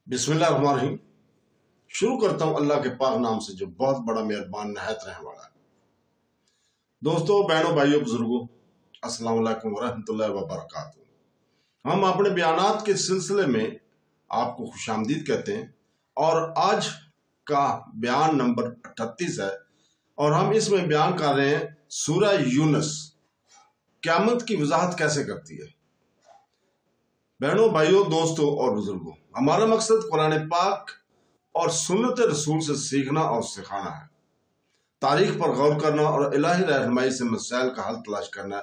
बिस्मिल्लाहिर्रहमानिर्रहीम। शुरू करता हूँ अल्लाह के पाक नाम से जो बहुत बड़ा मेहरबान नहायत रहने वाला है। दोस्तों, बहनों, भाइयों, बुजुर्गों, अस्सलाम वालेकुम वरहमतुल्लाहि वबरकातुहू। हम अपने बयानात के सिलसिले में आपको खुशामदीद कहते हैं और आज का बयान नंबर 38 है और हम इसमें बयान कर रहे हैं सूरह यूनुस क़यामत की वजाहत कैसे करती है। बहनों, भाइयों, दोस्तों और बुजुर्गों, हमारा मकसद कुरान पाक और सुन्नत रसूल से सीखना और सिखाना है, तारीख पर गौर करना और इलाही रहनुमाई से मसाइल का हल तलाश करना है।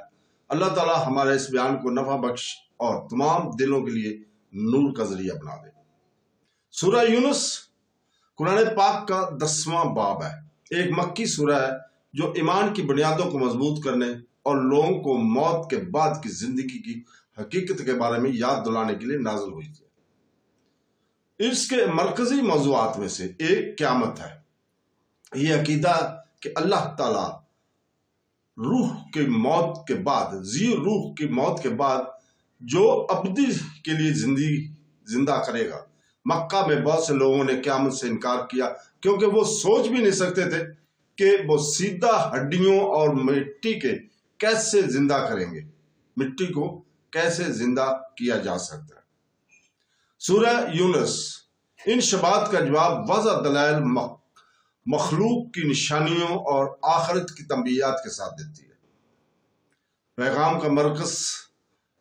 अल्लाह ताला हमारे इस बयान को नफा बख्श और तमाम दिलों के लिए नूर का जरिया बना दे। सूरह यूनुस कुरान पाक का 10वां बाब है। एक मक्की सूरह है जो ईमान की बुनियादों को मजबूत करने और लोगों को मौत के बाद की जिंदगी की हकीकत के बारे में याद दिलाने के लिए नाज़िल हुई थी। इसके मरकजी मौज़ूआत में से एक क़यामत है। ये अकीदा कि अल्लाह ताला रूह की मौत के बाद रूह की मौत के बाद जो अबदी के लिए जिंदा करेगा। मक्का में बहुत से लोगों ने क़यामत से इनकार किया क्योंकि वो सोच भी नहीं सकते थे कि वो सीधा हड्डियों और मिट्टी के कैसे जिंदा करेंगे, मिट्टी को कैसे जिंदा किया जा सकता है। सूरह यूनुस इन शबात का जवाब वज़ा दलाइल मखलूक की निशानियों और आखिरत की तंबीहात के साथ देती है। पैगाम का मरकज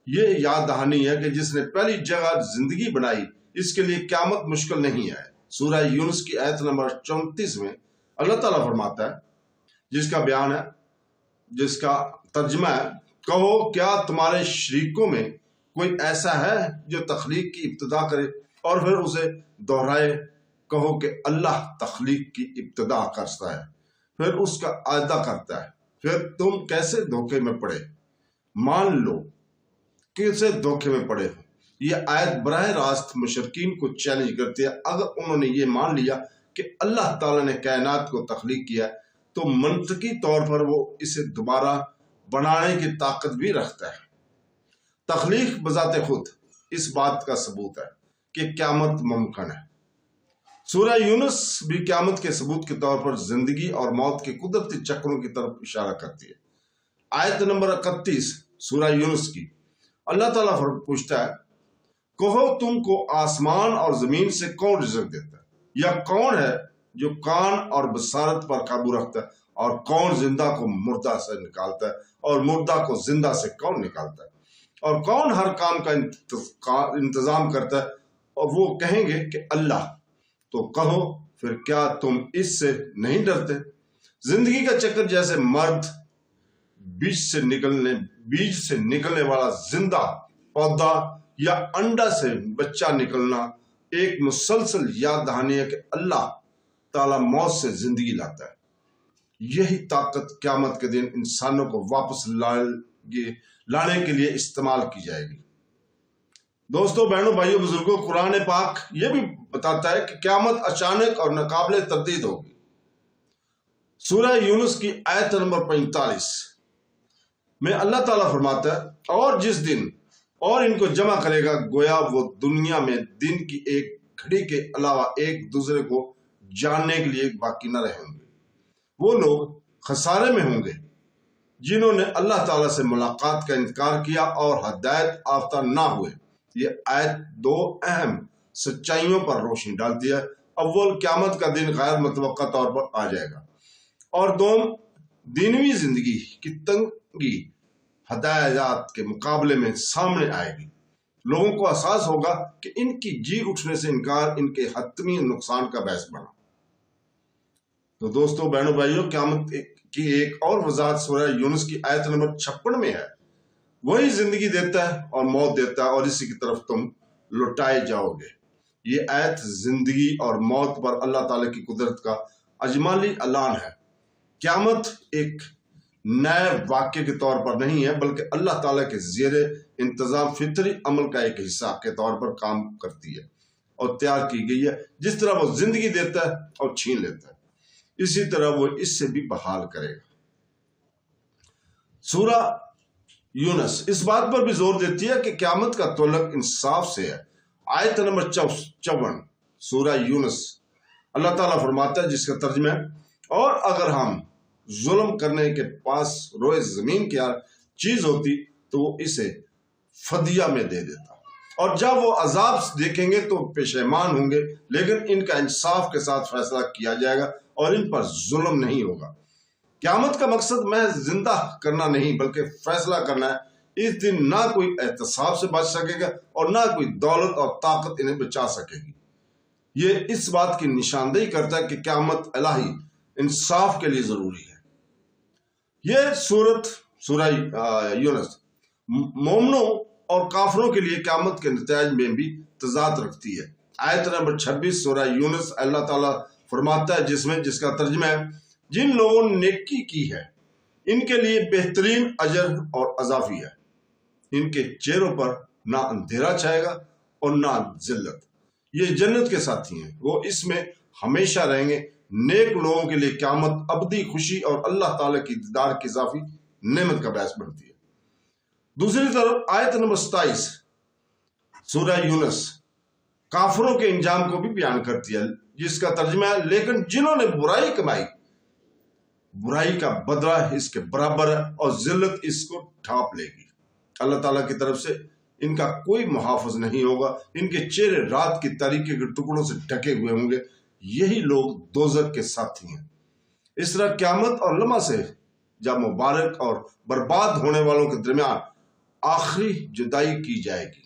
ये याद दहानी है कि जिसने पहली जगह जिंदगी बनाई, इसके लिए क़यामत मुश्किल नहीं है। सूरह यूनुस की आयत नंबर 34 में अल्लाह ताला फरमाता है, जिसका बयान है, जिसका तर्जुमा है, कहो क्या तुम्हारे शरीकों में कोई ऐसा है जो तख्लीक की इब्तिदा करे और फिर उसे दोहराए। कहो कि अल्लाह तख्लीक की इब्तिदा करता है, फिर उसका आयदा करता है, फिर तुम कैसे धोखे में पड़े। मान लो कैसे धोखे में पड़े हो। यह आयत बराह रास्त मुशरिकीन को चैलेंज करती है। अगर उन्होंने ये मान लिया कि अल्लाह ताला ने कायनात को तख्लीक किया तो मंतकी तौर पर वो इसे दोबारा बनाने की ताकत भी रखता है। तख्लीक बजाते खुद इस बात का सबूत है कि क़यामत मुमकिन है। सूरह यूनुस भी क़यामत के सबूत के तौर पर जिंदगी और मौत के कुदरती चक्रों की तरफ इशारा करती है। आयत नंबर 31 सूरह यूनुस की अल्लाह ताला पूछता है, कहो तुमको आसमान और जमीन से कौन रिज़्क़ देता है, या कौन है जो कान और बसारत पर काबू रखता है, और कौन जिंदा को मुर्दा से निकालता है और मुर्दा को जिंदा से कौन निकालता है, और कौन हर काम का इंतजाम करता है। और वो कहेंगे कि अल्लाह। तो कहो फिर क्या तुम इससे नहीं डरते। जिंदगी का चक्कर जैसे मर्द बीज से निकलने वाला जिंदा पौधा या अंडा से बच्चा निकलना एक मुसलसल याद दहानी है कि अल्लाह ताला मौत से जिंदगी लाता है। यही ताकत क़यामत के दिन इंसानों को वापस लाने के लिए इस्तेमाल की जाएगी। दोस्तों, बहनों, भाइयों, बुजुर्गों, कुरान पाक ये भी बताता है कि क़यामत अचानक और नाकाबिले तरदीद होगी। सूरह यूनुस की आयत नंबर 45 में अल्लाह ताला फरमाता है, और जिस दिन और इनको जमा करेगा गोया वो दुनिया में दिन की एक घड़ी के अलावा एक दूसरे को जानने के लिए बाकी न रहेंगे। वो लोग खसारे में होंगे जिन्होंने अल्लाह ताला से मुलाकात का इनकार किया और हदायत याफ्ता ना हुए। ये आयत दो अहम सच्चाइयों पर रोशनी डालती है। अव्वल, क़यामत का दिन गैर मुतवक्का तौर पर आ जाएगा, और दोम, दीनवी जिंदगी की तंगी हदायत के मुकाबले में सामने आएगी। लोगों को एहसास होगा कि इनकी जी उठने से इनकार इनके हतमी नुकसान का बायस बना। तो दोस्तों, बहनों, भाइयों, क़यामत की एक और वजाहत सूरह यूनुस की आयत नंबर 56 में है। वही जिंदगी देता है और मौत देता है और इसी की तरफ तुम लौटाए जाओगे। ये आयत जिंदगी और मौत पर अल्लाह ताला की कुदरत का अजमाली ऐलान है। क़यामत एक नए वाक़े के तौर पर नहीं है, बल्कि अल्लाह ताला के ज़ेरे इंतज़ाम फितरी अमल का एक हिस्सा के तौर पर काम करती है और तैयार की गई है। जिस तरह वो जिंदगी देता है और छीन लेता है, इसी तरह वो इससे भी बहाल करेगा। सूरह यूनुस इस बात पर भी जोर देती है कि क़यामत का तल्लुक इंसाफ से है। آیت نمبر 54 سورہ یونس، اللہ تعالیٰ فرماتا ہے جس کا ترجمہ ہے، اور اگر ہم ظلم کرنے کے پاس روئے زمین کی چیز ہوتی تو وہ اسے فدیہ میں دے دیتا، اور جب وہ عذاب دیکھیں گے تو پشیمان ہوں گے، لیکن ان کا انصاف کے ساتھ فیصلہ کیا جائے گا اور ان پر ظلم نہیں ہوگا۔ قیامت کا مقصد محض زندہ کرنا نہیں بلکہ فیصلہ کرنا ہے۔ اس دن نہ کوئی احتساب سے بچ سکے گا اور نہ کوئی دولت اور طاقت انہیں بچا سکے گی۔ یہ اس بات کی نشاندہی کرتا ہے کہ قیامت الہی انصاف کے لیے ضروری ہے۔ یہ سورہ یونس مومنوں اور کافروں کے لیے قیامت کے نتائج میں بھی تضاد رکھتی ہے۔ آیت نمبر 26 سورہ یونس اللہ تعالیٰ فرماتا ہے جس کا ترجمہ ہے، جن لوگوں نے نیکی کی ہے ان کے لیے بہترین اجر اور اضافی ہے، ان کے چہروں پر نہ اندھیرا چھائے گا اور نہ ذلت، یہ جنت کے ساتھی ہیں، وہ اس میں ہمیشہ رہیں گے۔ نیک لوگوں کے لیے قیامت ابدی خوشی اور اللہ تعالیٰ کی دیدار کی اضافی نعمت کا باعث بنتی ہے۔ دوسری طرف آیت نمبر 27 سورہ یونس کافروں کے انجام کو بھی بیان کرتی ہے، جس کا ترجمہ ہے، لیکن جنہوں نے برائی کمائی، برائی کا بدلہ اس کے برابر ہے اور ذلت اس کو ڈھانپ لے گی۔ اللہ تعالیٰ کی طرف سے ان کا کوئی محافظ نہیں ہوگا، ان کے چہرے رات کی تاریکی کے ٹکڑوں سے ڈھکے ہوئے ہوں گے، یہی لوگ دوزخ کے ساتھی ہیں۔ اس طرح قیامت اور لمحہ سے جب مبارک اور برباد ہونے والوں کے درمیان آخری جدائی کی جائے گی۔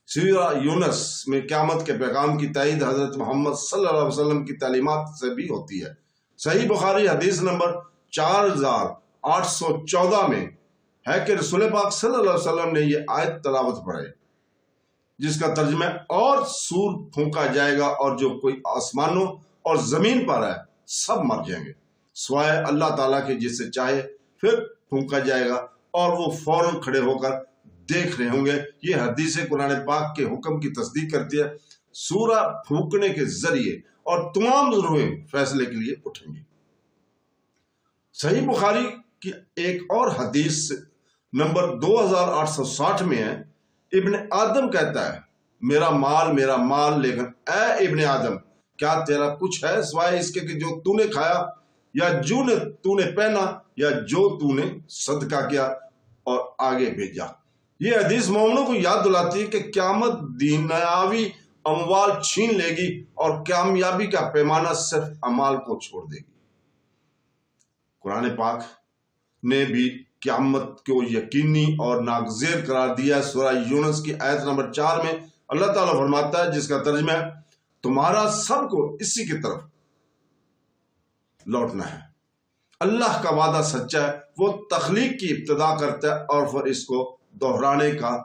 سورہ یونس میں قیامت کے پیغام کی تائید حضرت محمد صلی اللہ علیہ وسلم کی تعلیمات سے بھی ہوتی ہے۔ صحیح بخاری حدیث نمبر 4814 میں ہے کہ رسول پاک صلی اللہ علیہ وسلم نے یہ آیت تلاوت پڑھائی جس کا ترجمہ ہے، اور سور پھونکا جائے گا اور جو کوئی آسمانوں اور زمین پر ہے سب مر جائیں گے سوائے اللہ تعالیٰ کے جسے چاہے، پھر پھونکا جائے گا اور وہ فوراً کھڑے ہو کر دیکھ رہے ہوں گے۔ یہ حدیث قرآن پاک کے حکم کی تصدیق کرتی ہے۔ سورہ پھونکنے کے ذریعے اور تمام روحیں فیصلے کے لیے اٹھیں گی۔ صحیح بخاری کی ایک اور حدیث نمبر 2860 میں ہے، ابن آدم کہتا ہے، میرا مال، لیکن اے ابن آدم، کیا تیرا کچھ ہے سوائے اس کے کہ جو تو نے کھایا یا جو تو نے پہنا یا جو تو نے صدقہ کیا اور آگے بھیجا۔ یہ حدیث مومنوں کو یاد دلاتی ہے کہ قیامت دنیاوی اموال چھین لے گی اور کامیابی کا پیمانہ صرف اعمال کو چھوڑ دے گی۔ قرآن پاک نے بھی قیامت کو یقینی اور ناگزیر قرار دیا ہے۔ سورہ یونس کی آیت نمبر 4 میں اللہ تعالیٰ فرماتا ہے جس کا ترجمہ ہے، تمہارا سب کو اسی کی طرف لوٹنا ہے۔ اللہ کا وعدہ سچا ہے، وہ تخلیق کی ابتدا کرتا ہے اور پھر اس کو دہرانے کا،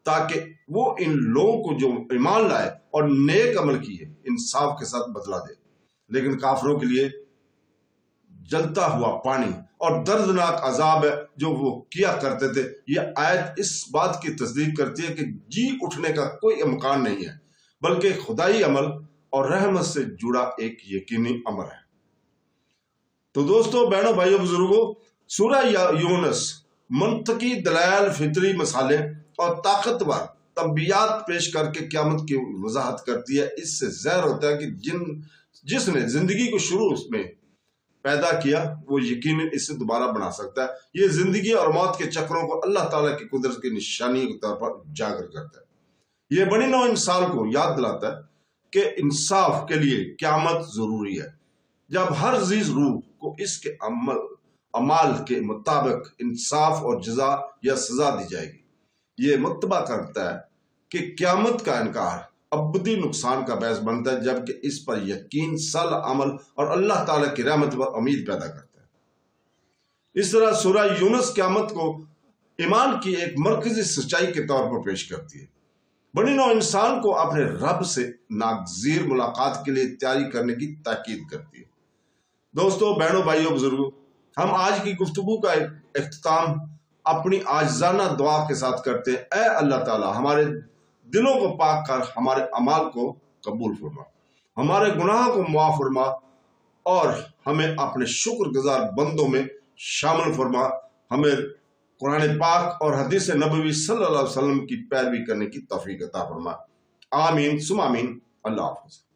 تاکہ وہ ان لوگوں کو جو ایمان لائے اور نیک عمل کیے انصاف کے ساتھ بدلہ دے۔ لیکن کافروں کے لیے جلتا ہوا پانی اور دردناک عذاب ہے جو وہ کیا کرتے تھے۔ یہ آیت اس بات کی تصدیق کرتی ہے کہ جی اٹھنے کا کوئی امکان نہیں ہے، بلکہ خدائی عمل اور رحمت سے جڑا ایک یقینی امر ہے۔ تو دوستو، بہنوں، بھائیوں، بزرگوں، سورہ یونس منطقی دلائل، فطری مسالے اور طاقتور تنبیہات پیش کر کے قیامت کی وضاحت کرتی ہے۔ اس سے ظاہر ہوتا ہے کہ جس نے زندگی کو شروع میں پیدا کیا وہ یقیناً اسے دوبارہ بنا سکتا ہے۔ یہ زندگی اور موت کے چکروں کو اللہ تعالیٰ کی قدرت کی نشانی کے طور پر اجاگر کرتا ہے۔ یہ بنی نوع انسان کو یاد دلاتا ہے کہ انصاف کے لیے قیامت ضروری ہے، جب ہر ذیل روح کو اس کے اعمال کے مطابق انصاف اور جزا یا سزا دی جائے گی۔ یہ متبع کرتا ہے کہ قیامت کا انکار ابدی نقصان کا باعث بنتا ہے، جبکہ اس پر یقین صالح عمل اور اللہ تعالیٰ کی رحمت پر امید پیدا کرتا ہے۔ اس طرح سورہ یونس قیامت کو ایمان کی ایک مرکزی سچائی کے طور پر پیش کرتی ہے، بنی نوع انسان کو اپنے رب سے ناگزیر ملاقات کے لیے تیاری کرنے کی تاکید کرتی ہے۔ دوستو، بہنوں، بھائیوں، بزرگوں، ہم آج کی گفتگو کا اختتام اپنی عاجزانہ دعا کے ساتھ کرتے ہیں۔ اے اللہ تعالیٰ، ہمارے دلوں کو پاک کر ہمارے اعمال کو قبول فرما، ہمارے گناہوں کو معاف فرما اور ہمیں اپنے شکر گزار بندوں میں شامل فرما۔ ہمیں قرآن پاک اور حدیث نبوی صلی اللہ علیہ وسلم کی پیروی کرنے کی توفیق عطا فرما۔ آمین سم آمین. اللہ حافظ.